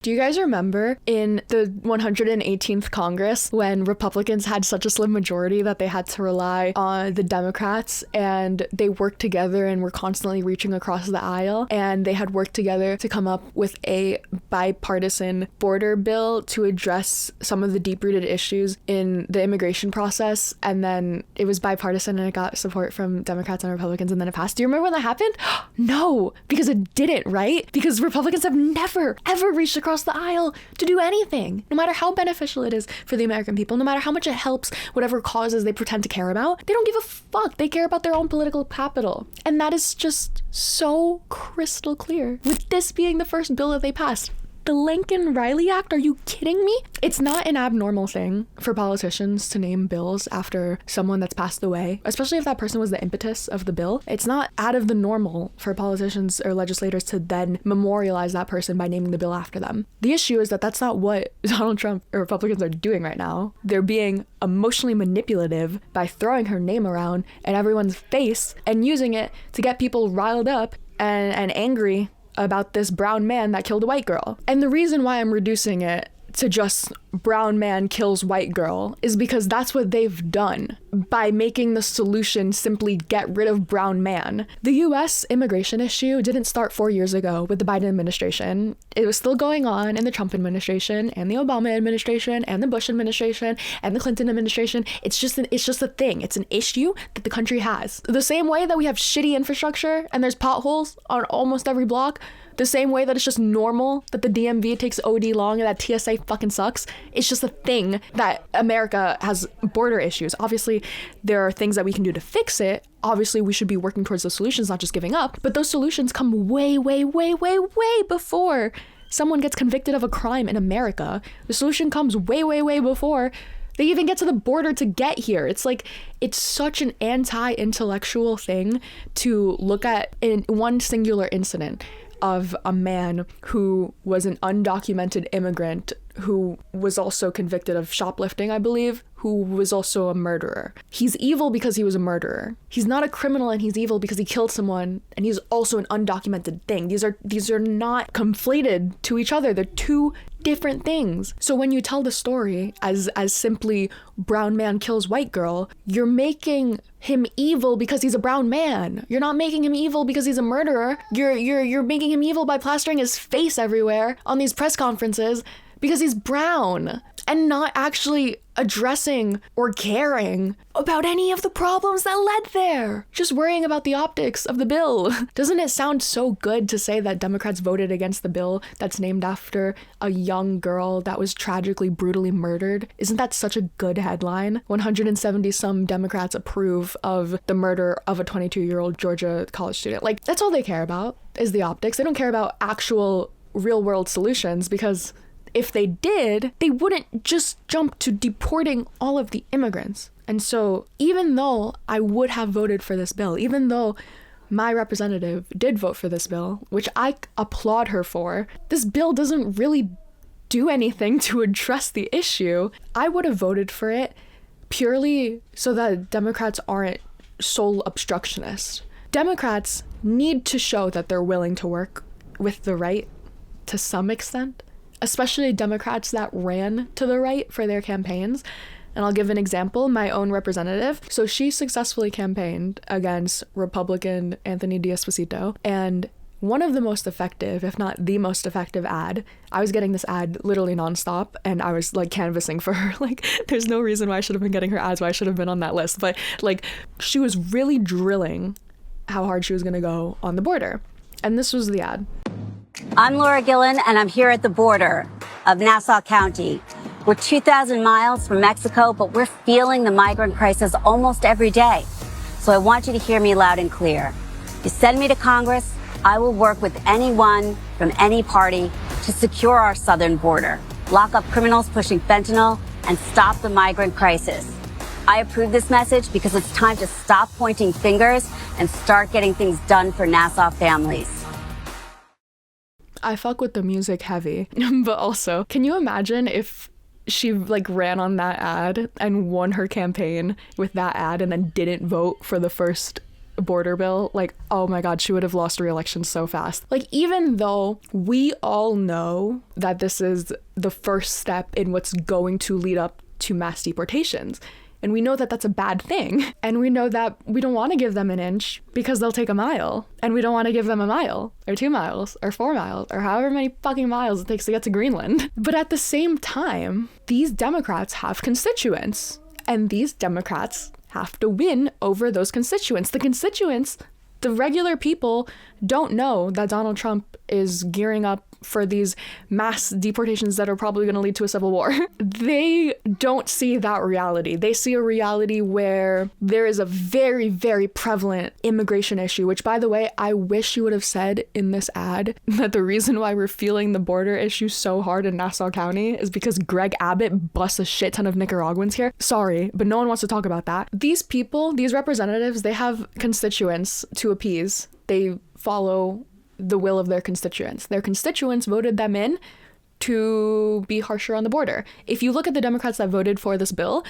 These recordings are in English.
Do you guys remember in the 118th Congress when Republicans had such a slim majority that they had to rely on the Democrats, and they worked together and were constantly reaching across the aisle, and they had worked together to come up with a bipartisan border bill to address some of the deep-rooted issues in the immigration process, and then it was bipartisan and it got support from Democrats and Republicans, and then it passed. Do you remember when that happened? No, because it didn't, right? Because Republicans have never, ever reached across the aisle to do anything, no matter how beneficial it is for the American people, no matter how much it helps whatever causes they pretend to care about. They don't give a fuck. They care about their own political capital. And that is just so crystal clear. With this being the first bill that they passed, the Laken Riley Act, are you kidding me? It's not an abnormal thing for politicians to name bills after someone that's passed away, especially if that person was the impetus of the bill. It's not out of the normal for politicians or legislators to then memorialize that person by naming the bill after them. The issue is that that's not what Donald Trump or Republicans are doing right now. They're being emotionally manipulative by throwing her name around in everyone's face and using it to get people riled up and angry about this brown man that killed a white girl. And the reason why I'm reducing it to just brown man kills white girl is because that's what they've done by making the solution simply get rid of brown man. The US immigration issue didn't start 4 years ago with the Biden administration. It was still going on in the Trump administration and the Obama administration and the Bush administration and the Clinton administration. It's just a thing. It's an issue that the country has. The same way that we have shitty infrastructure and there's potholes on almost every block, the same way that it's just normal that the DMV takes OD long and that TSA fucking sucks. It's just a thing that America has border issues. Obviously, there are things that we can do to fix it. Obviously, we should be working towards those solutions, not just giving up. But those solutions come way, way, way, way, way before someone gets convicted of a crime in America. The solution comes way, way, way before they even get to the border to get here. It's like, it's such an anti-intellectual thing to look at in one singular incident of a man who was an undocumented immigrant who was also convicted of shoplifting, I believe, who was also a murderer. He's evil because he was a murderer. He's not a criminal and he's evil because he killed someone and he's also an undocumented thing. These are not conflated to each other. They're two different things. So when you tell the story as simply brown man kills white girl, you're making him evil because he's a brown man. You're not making him evil because he's a murderer. You're making him evil by plastering his face everywhere on these press conferences because he's brown, and not actually addressing or caring about any of the problems that led there. Just worrying about the optics of the bill. Doesn't it sound so good to say that Democrats voted against the bill that's named after a young girl that was tragically, brutally murdered? Isn't that such a good headline? 170 some Democrats approve of the murder of a 22-year-old Georgia college student. Like, that's all they care about is the optics. They don't care about actual real-world solutions, because if they did, they wouldn't just jump to deporting all of the immigrants. And so even though I would have voted for this bill, even though my representative did vote for this bill, which I applaud her for, this bill doesn't really do anything to address the issue. I would have voted for it purely so that Democrats aren't sole obstructionists. Democrats need to show that they're willing to work with the right to some extent, especially Democrats that ran to the right for their campaigns. And I'll give an example, my own representative. So she successfully campaigned against Republican Anthony D'Esposito, and one of the most effective, if not the most effective ad, I was getting this ad literally nonstop, and I was like canvassing for her. Like, there's no reason why I should have been getting her ads, why I should have been on that list. But like, she was really drilling how hard she was gonna go on the border. And this was the ad. I'm Laura Gillen, and I'm here at the border of Nassau County. We're 2,000 miles from Mexico, but we're feeling the migrant crisis almost every day. So I want you to hear me loud and clear. You send me to Congress, I will work with anyone from any party to secure our southern border, lock up criminals pushing fentanyl, and stop the migrant crisis. I approve this message because it's time to stop pointing fingers and start getting things done for Nassau families. I fuck with the music heavy, but also, can you imagine if she like ran on that ad and won her campaign with that ad and then didn't vote for the first border bill, like, oh my God, she would have lost re-election so fast. Like, even though we all know that this is the first step in what's going to lead up to mass deportations, and we know that that's a bad thing, and we know that we don't want to give them an inch because they'll take a mile, and we don't want to give them a mile or 2 miles or 4 miles or however many fucking miles it takes to get to Greenland. But at the same time, these Democrats have constituents, and these Democrats have to win over those constituents. The constituents, the regular people, don't know that Donald Trump is gearing up for these mass deportations that are probably going to lead to a civil war. They don't see that reality. They see a reality where there is a very, very prevalent immigration issue, which, by the way, I wish you would have said in this ad that the reason why we're feeling the border issue so hard in Nassau County is because Greg Abbott busts a shit ton of Nicaraguans here. Sorry, but no one wants to talk about that. These people, these representatives, they have constituents to appease. They follow the will of their constituents. Their constituents voted them in to be harsher on the border. If you look at the Democrats that voted for this bill,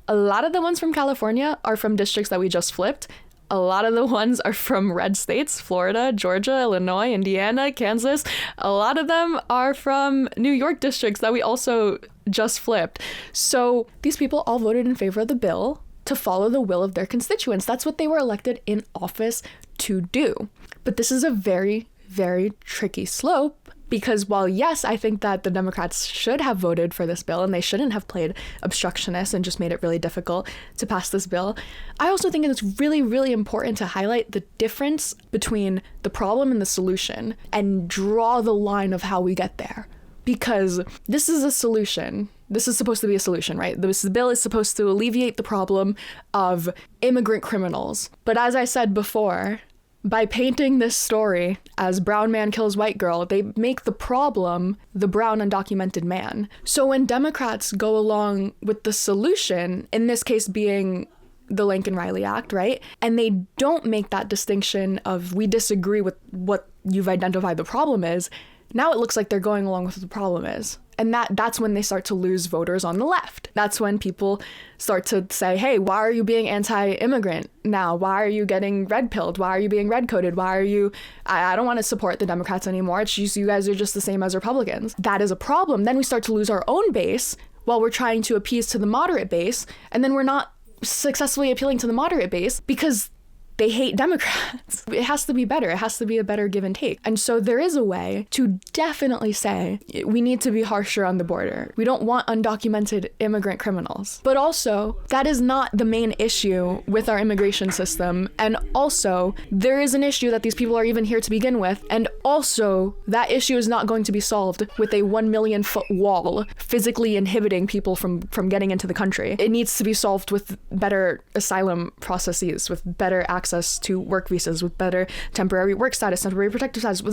a lot of the ones from California are from districts that we just flipped. A lot of the ones are from red states, Florida, Georgia, Illinois, Indiana, Kansas. A lot of them are from New York districts that we also just flipped. So these people all voted in favor of the bill to follow the will of their constituents. That's what they were elected in office to do. But this is a very, very tricky slope, because while, yes, I think that the Democrats should have voted for this bill and they shouldn't have played obstructionist and just made it really difficult to pass this bill, I also think it's really, really important to highlight the difference between the problem and the solution and draw the line of how we get there. Because this is a solution. This is supposed to be a solution, right? This bill is supposed to alleviate the problem of immigrant criminals. But as I said before, by painting this story as brown man kills white girl, they make the problem the brown undocumented man. So when Democrats go along with the solution, in this case being the Laken Riley Act, right? And they don't make that distinction of we disagree with what you've identified the problem is, now it looks like they're going along with what the problem is. And that's when they start to lose voters on the left. That's when people start to say, hey, why are you being anti-immigrant now? Why are you getting red-pilled? Why are you being red-coded? Why are you... I don't want to support the Democrats anymore. It's just you guys are just the same as Republicans. That is a problem. Then we start to lose our own base while we're trying to appease to the moderate base. And then we're not successfully appealing to the moderate base because they hate Democrats. It has to be better. It has to be a better give and take. And so there is a way to definitely say we need to be harsher on the border. We don't want undocumented immigrant criminals. But also, that is not the main issue with our immigration system. And also, there is an issue that these people are even here to begin with. And also, that issue is not going to be solved with a 1 million foot wall physically inhibiting people from getting into the country. It needs to be solved with better asylum processes, with better access to work visas, with better temporary work status, temporary protective status.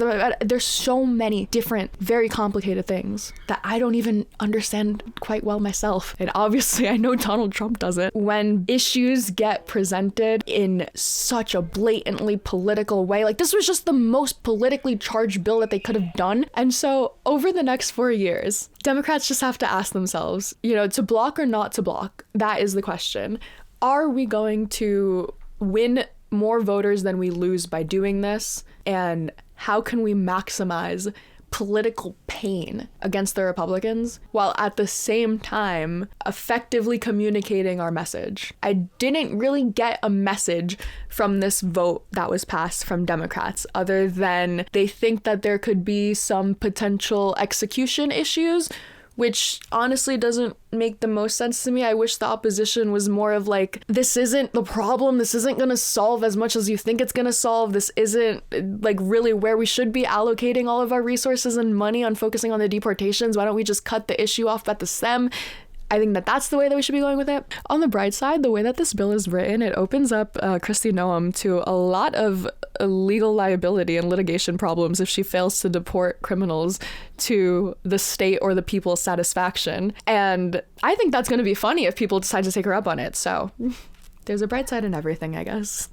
There's so many different, very complicated things that I don't even understand quite well myself. And obviously I know Donald Trump doesn't. When issues get presented in such a blatantly political way, like this was just the most politically charged bill that they could have done. And so over the next 4 years, Democrats just have to ask themselves, to block or not to block, that is the question. Are we going to win more voters than we lose by doing this? And how can we maximize political pain against the Republicans while at the same time effectively communicating our message? I didn't really get a message from this vote that was passed from Democrats other than they think that there could be some potential execution issues, which honestly doesn't make the most sense to me. I wish the opposition was more of like, this isn't the problem. This isn't going to solve as much as you think it's going to solve. This isn't like really where we should be allocating all of our resources and money on focusing on the deportations. Why don't we just cut the issue off at the stem? I think that that's the way that we should be going with it. On the bright side, the way that this bill is written, it opens up Kristi Noem to a lot of legal liability and litigation problems if she fails to deport criminals to the state or the people's satisfaction. And I think that's going to be funny if people decide to take her up on it. So there's a bright side in everything, I guess.